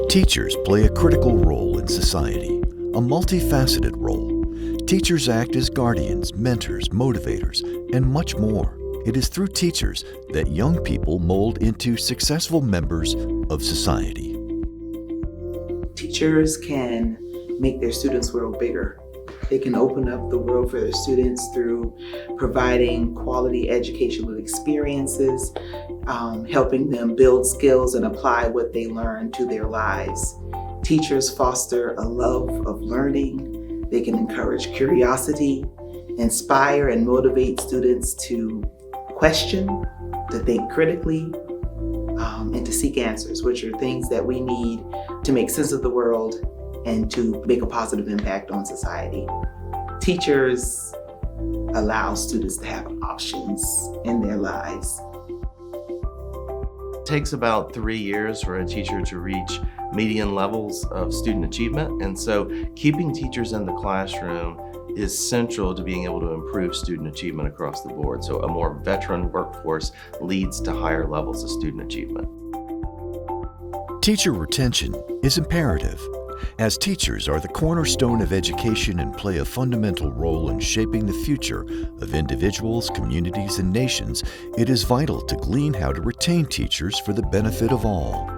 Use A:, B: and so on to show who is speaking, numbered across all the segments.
A: Teachers play a critical role in society, a multifaceted role. Teachers act as guardians, mentors, motivators, and much more. It is through teachers that young people mold into successful members of society.
B: Teachers can make their students' world bigger. They can open up the world for their students through providing quality educational experiences, helping them build skills and apply what they learn to their lives. Teachers foster a love of learning. They can encourage curiosity, inspire and motivate students to question, to think critically, and to seek answers, which are things that we need to make sense of the world and to make a positive impact on society. Teachers allow students to have options in their lives.
C: It takes about 3 years for a teacher to reach median levels of student achievement, and so keeping teachers in the classroom is central to being able to improve student achievement across the board. So a more veteran workforce leads to higher levels of student achievement.
A: Teacher retention is imperative, as teachers are the cornerstone of education and play a fundamental role in shaping the future of individuals, communities, and nations. It is vital to glean how to retain teachers for the benefit of all.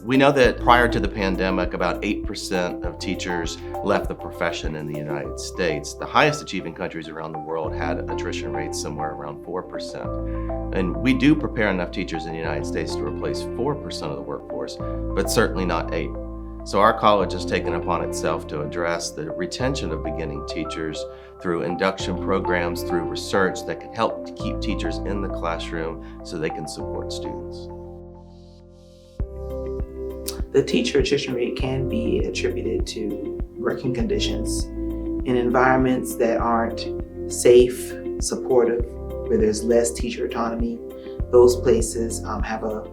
C: We know that prior to the pandemic, about 8% of teachers left the profession in the United States. The highest achieving countries around the world had attrition rates somewhere around 4%. And we do prepare enough teachers in the United States to replace 4% of the workforce, but certainly not 8%. So our college has taken upon itself to address the retention of beginning teachers through induction programs, through research that can help to keep teachers in the classroom so they can support students.
B: The teacher attrition rate can be attributed to working conditions in environments that aren't safe, supportive, where there's less teacher autonomy. Those places have a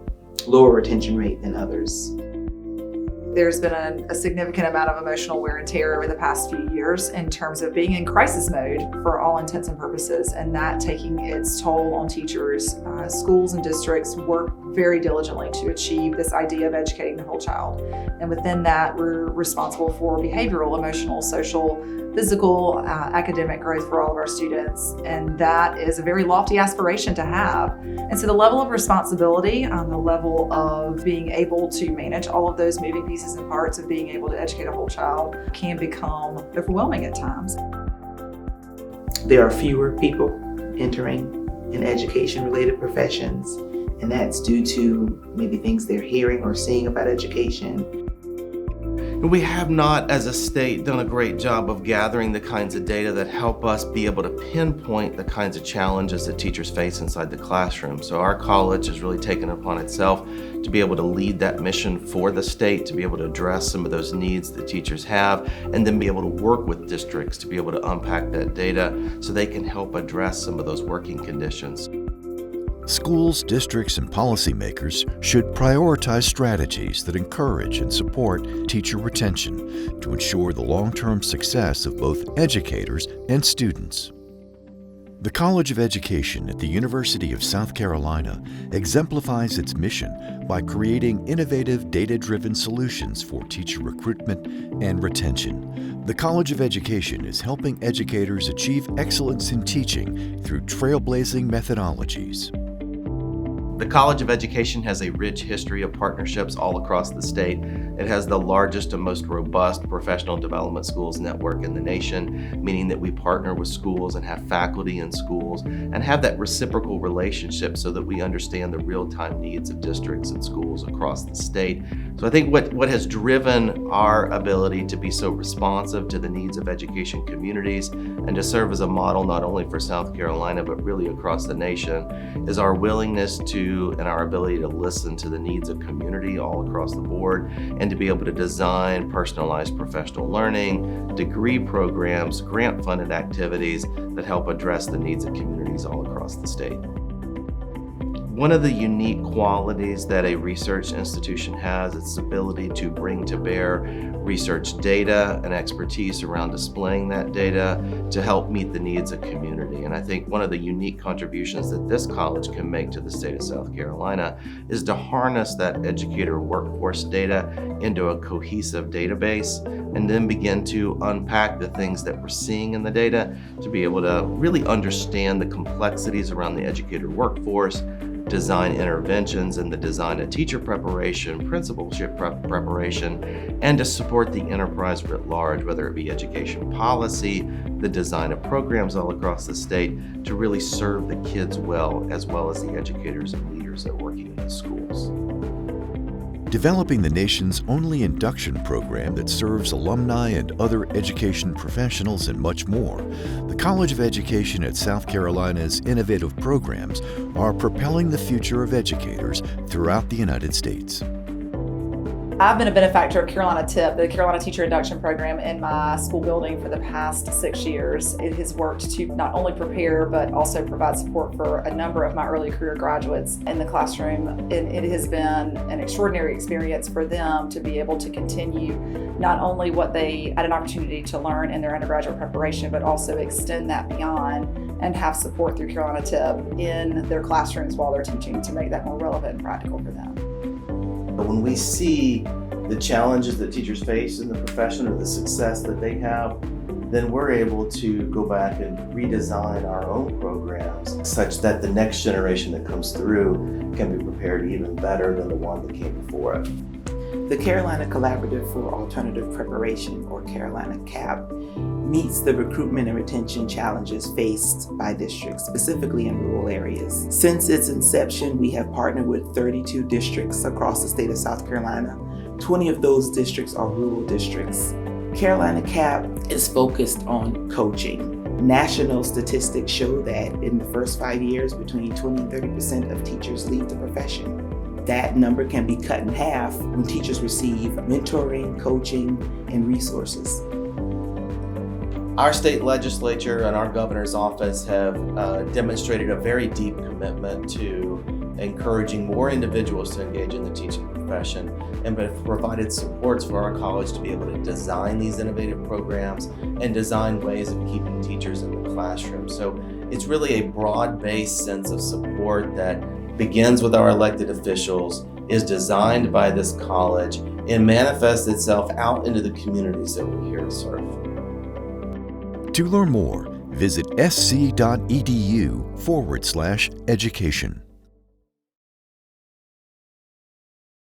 B: lower retention rate than others.
D: There's been a significant amount of emotional wear and tear over the past few years in terms of being in crisis mode for all intents and purposes, and that taking its toll on teachers. Schools and districts work very diligently to achieve this idea of educating the whole child. And within that, we're responsible for behavioral, emotional, social, physical, academic growth for all of our students. And that is a very lofty aspiration to have. And so the level of responsibility, the level of being able to manage all of those moving pieces and parts of being able to educate a whole child can become overwhelming at times.
B: There are fewer people entering in education-related professions, and that's due to maybe things they're hearing or seeing about education.
C: We have not, as a state, done a great job of gathering the kinds of data that help us be able to pinpoint the kinds of challenges that teachers face inside the classroom. So our college has really taken upon itself to be able to lead that mission for the state, to be able to address some of those needs that teachers have, and then be able to work with districts to be able to unpack that data so they can help address some of those working conditions.
A: Schools, districts, and policymakers should prioritize strategies that encourage and support teacher retention to ensure the long-term success of both educators and students. The College of Education at the University of South Carolina exemplifies its mission by creating innovative, data-driven solutions for teacher recruitment and retention. The College of Education is helping educators achieve excellence in teaching through trailblazing methodologies.
C: The College of Education has a rich history of partnerships all across the state. It has the largest and most robust professional development schools network in the nation, meaning that we partner with schools and have faculty in schools and have that reciprocal relationship so that we understand the real-time needs of districts and schools across the state. So I think what has driven our ability to be so responsive to the needs of education communities and to serve as a model not only for South Carolina but really across the nation is our willingness to and our ability to listen to the needs of community all across the board and to be able to design personalized professional learning, degree programs, grant-funded activities that help address the needs of communities all across the state. One of the unique qualities that a research institution has is its ability to bring to bear research data and expertise around displaying that data to help meet the needs of community. And I think one of the unique contributions that this college can make to the state of South Carolina is to harness that educator workforce data into a cohesive database and then begin to unpack the things that we're seeing in the data to be able to really understand the complexities around the educator workforce, design interventions in the design of teacher preparation, principalship preparation, and to support the enterprise writ large, whether it be education policy, the design of programs all across the state to really serve the kids well as the educators and leaders that are working in the schools.
A: Developing the nation's only induction program that serves alumni and other education professionals and much more, the College of Education at South Carolina's innovative programs are propelling the future of educators throughout the United States.
D: I've been a benefactor of Carolina TIP, the Carolina Teacher Induction Program, in my school building for the past 6 years. It has worked to not only prepare, but also provide support for a number of my early career graduates in the classroom. And it has been an extraordinary experience for them to be able to continue not only what they had an opportunity to learn in their undergraduate preparation, but also extend that beyond and have support through Carolina TIP in their classrooms while they're teaching to make that more relevant and practical for them.
C: When we see the challenges that teachers face in the profession or the success that they have, then we're able to go back and redesign our own programs such that the next generation that comes through can be prepared even better than the one that came before it.
B: The Carolina Collaborative for Alternative Preparation, or Carolina CAP, meets the recruitment and retention challenges faced by districts, specifically in rural areas. Since its inception, we have partnered with 32 districts across the state of South Carolina. 20 of those districts are rural districts. Carolina CAP is focused on coaching. National statistics show that in the first 5 years, between 20 and 30% of teachers leave the profession. That number can be cut in half when teachers receive mentoring, coaching, and resources.
C: Our state legislature and our governor's office have demonstrated a very deep commitment to encouraging more individuals to engage in the teaching profession and have provided supports for our college to be able to design these innovative programs and design ways of keeping teachers in the classroom. So it's really a broad-based sense of support that begins with our elected officials, is designed by this college, and manifests itself out into the communities that we're here to serve.
A: To learn more, visit sc.edu/education.